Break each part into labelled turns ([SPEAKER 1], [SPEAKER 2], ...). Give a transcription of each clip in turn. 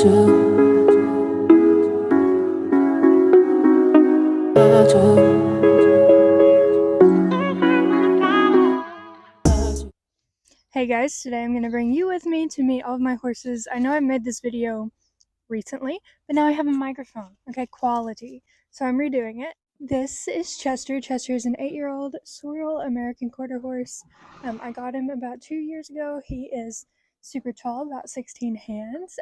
[SPEAKER 1] Hey guys, today I'm going to bring you with me to meet all of my horses. I know I made this video recently, but now I have a microphone. Okay, quality. So I'm redoing it. This is Chester. Chester is an 8-year-old Sorrel American quarter horse. I got him about 2 years ago. He is super tall, about 16 hands.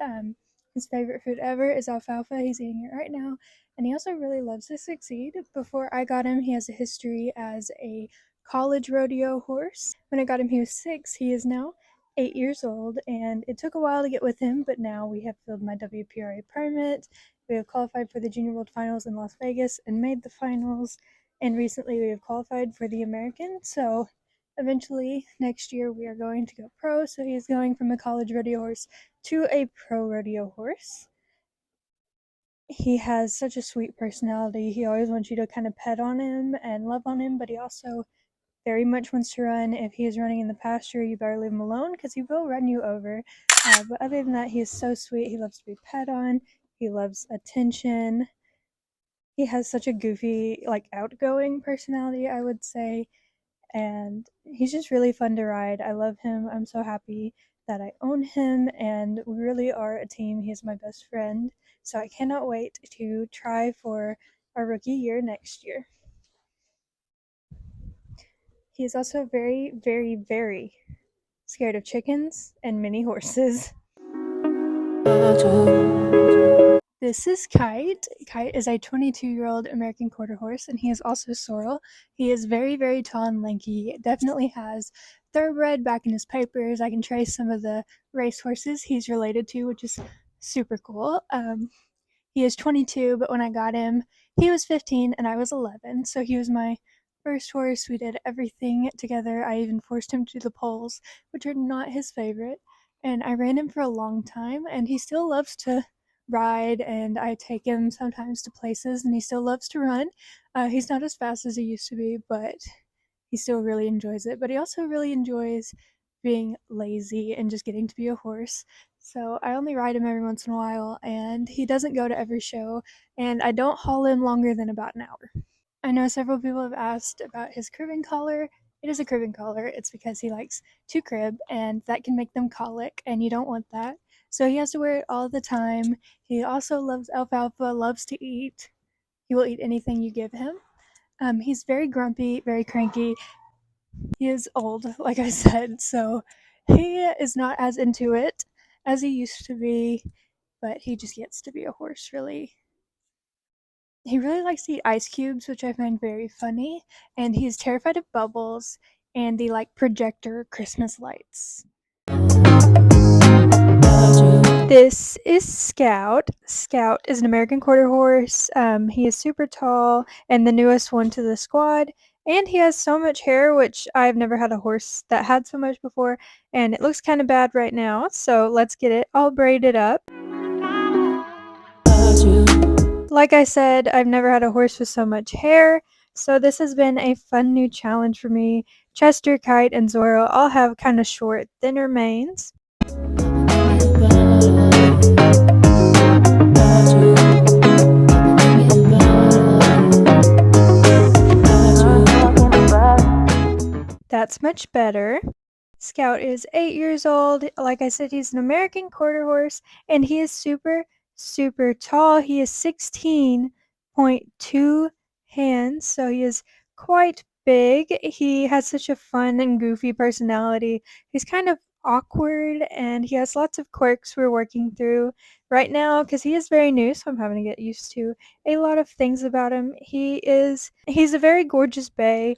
[SPEAKER 1] His favorite food ever is alfalfa. He's eating it right now. And he also really loves to succeed. Before I got him, he has a history as a college rodeo horse. When I got him, he was 6. He is now 8 years old, and it took a while to get with him, but now we have filled my WPRA permit. We have qualified for the Junior World Finals in Las Vegas and made the finals, and recently we have qualified for the American. So eventually next year we are going to go pro. So he's going from a college rodeo horse to a pro rodeo horse. He has such a sweet personality. He always wants you to kind of pet on him and love on him, but he also very much wants to run. If he is running in the pasture, you better leave him alone because he will run you over. But other than that, he is so sweet. He loves to be pet on. He loves attention. He has such a goofy, like outgoing personality, I would say. And he's just really fun to ride. I love him. I'm so happy that I own him, and we really are a team. He is my best friend. So I cannot wait to try for our rookie year next year. He is also very, very, very scared of chickens and mini horses. This is Kite. Kite is a 22-year-old American quarter horse, and he is also Sorrel. He is very, very tall and lanky. Definitely has thoroughbred back in his papers. I can trace some of the race horses he's related to, which is super cool. He is 22, but when I got him, he was 15 and I was 11. So he was my first horse. We did everything together. I even forced him to the poles, which are not his favorite. And I ran him for a long time, and he still loves to ride, and I take him sometimes to places, and he still loves to run. He's not as fast as he used to be, but he still really enjoys it. But he also really enjoys being lazy and just getting to be a horse. So I only ride him every once in a while, and he doesn't go to every show, and I don't haul him longer than about an hour. I know several people have asked about his cribbing collar. It is a cribbing collar. It's because he likes to crib, and that can make them colic, and you don't want that. So he has to wear it all the time. He also loves alfalfa, loves to eat. He will eat anything you give him. He's very grumpy, very cranky. He is old, like I said, so he is not as into it as he used to be, but he just gets to be a horse, really. He really likes to eat ice cubes, which I find very funny, and he's terrified of bubbles and the like projector Christmas lights. This is Scout. Scout is an American quarter horse. He is super tall and the newest one to the squad, and he has so much hair, which I've never had a horse that had so much before, and it looks kind of bad right now, so let's get it all braided up. Like I said, I've never had a horse with so much hair, so this has been a fun new challenge for me. Chester, Kite, and Zorro all have kind of short, thinner manes. That's much better. Scout is 8 years old. Like I said, he's an American quarter horse, and he is super, super tall. He is 16.2 hands, so he is quite big. He has such a fun and goofy personality. He's kind of awkward, and he has lots of quirks we're working through right now because he is very new, so I'm having to get used to a lot of things about him. He's a very gorgeous bay.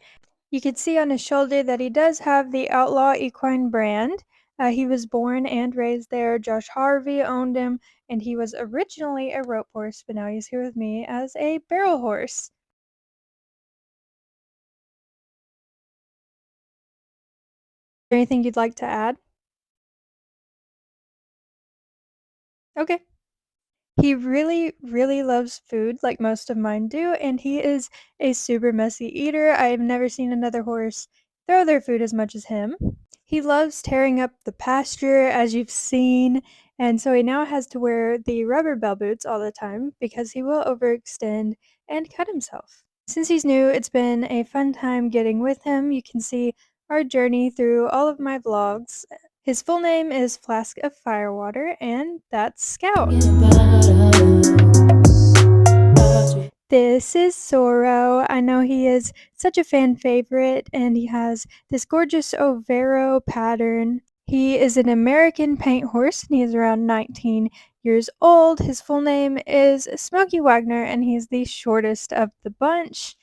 [SPEAKER 1] You can see on his shoulder that he does have the Outlaw Equine brand. He was born and raised there. Josh Harvey owned him, and he was originally a rope horse, but now he's here with me as a barrel horse. Is there anything you'd like to add? Okay. He really, really loves food like most of mine do, and he is a super messy eater. I have never seen another horse throw their food as much as him. He loves tearing up the pasture, as you've seen, And so he now has to wear the rubber bell boots all the time because he will overextend and cut himself. Since he's new, it's been a fun time getting with him. You can see our journey through all of my vlogs. His full name is Flask of Firewater, and that's Scout. This is Soro. I know he is such a fan favorite, and he has this gorgeous Overo pattern. He is an American paint horse, and he is around 19 years old. His full name is Smokey Wagner, and he's the shortest of the bunch.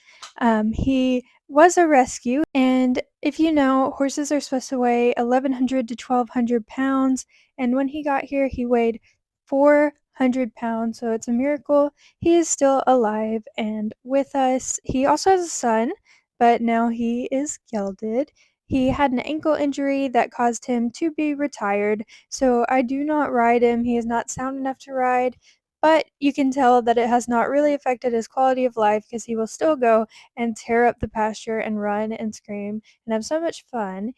[SPEAKER 1] He was a rescue, and if you know, horses are supposed to weigh 1,100 to 1,200 pounds, and when he got here, he weighed 400 pounds, so it's a miracle he is still alive and with us. He also has a son, but now he is gelded. He had an ankle injury that caused him to be retired, so I do not ride him. He is not sound enough to ride, but you can tell that it has not really affected his quality of life because he will still go and tear up the pasture and run and scream and have so much fun.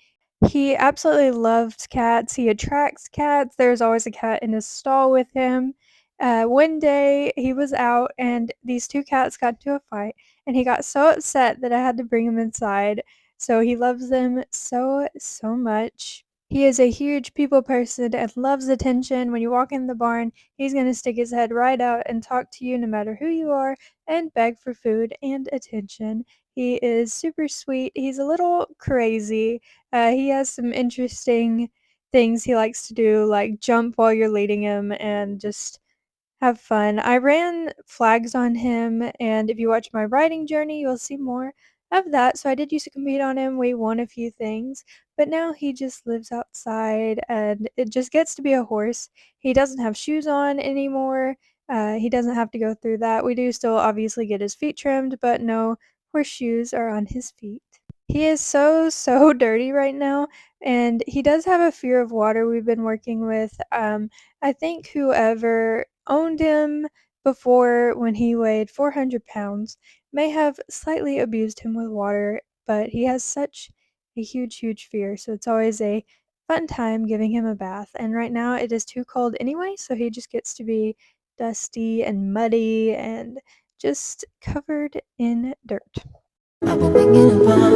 [SPEAKER 1] He absolutely loves cats. He attracts cats. There's always a cat in his stall with him. One day he was out and these two cats got into a fight, and he got so upset that I had to bring him inside. So he loves them so, so much. He is a huge people person and loves attention. When you walk in the barn, he's going to stick his head right out and talk to you no matter who you are and beg for food and attention. He is super sweet. He's a little crazy. He has some interesting things he likes to do, like jump while you're leading him and just have fun. I ran flags on him, and if you watch my riding journey, you'll see more of that. So I did used to compete on him. We won a few things, but now he just lives outside and it just gets to be a horse. He doesn't have shoes on anymore. He doesn't have to go through that. We do still obviously get his feet trimmed, but no horseshoes are on his feet. He is so, so dirty right now, and he does have a fear of water we've been working with. I think whoever owned him before when he weighed 400 pounds may have slightly abused him with water, but he has such a huge, huge fear, so it's always a fun time giving him a bath. And right now it is too cold anyway, so he just gets to be dusty and muddy and just covered in dirt. I've been thinking about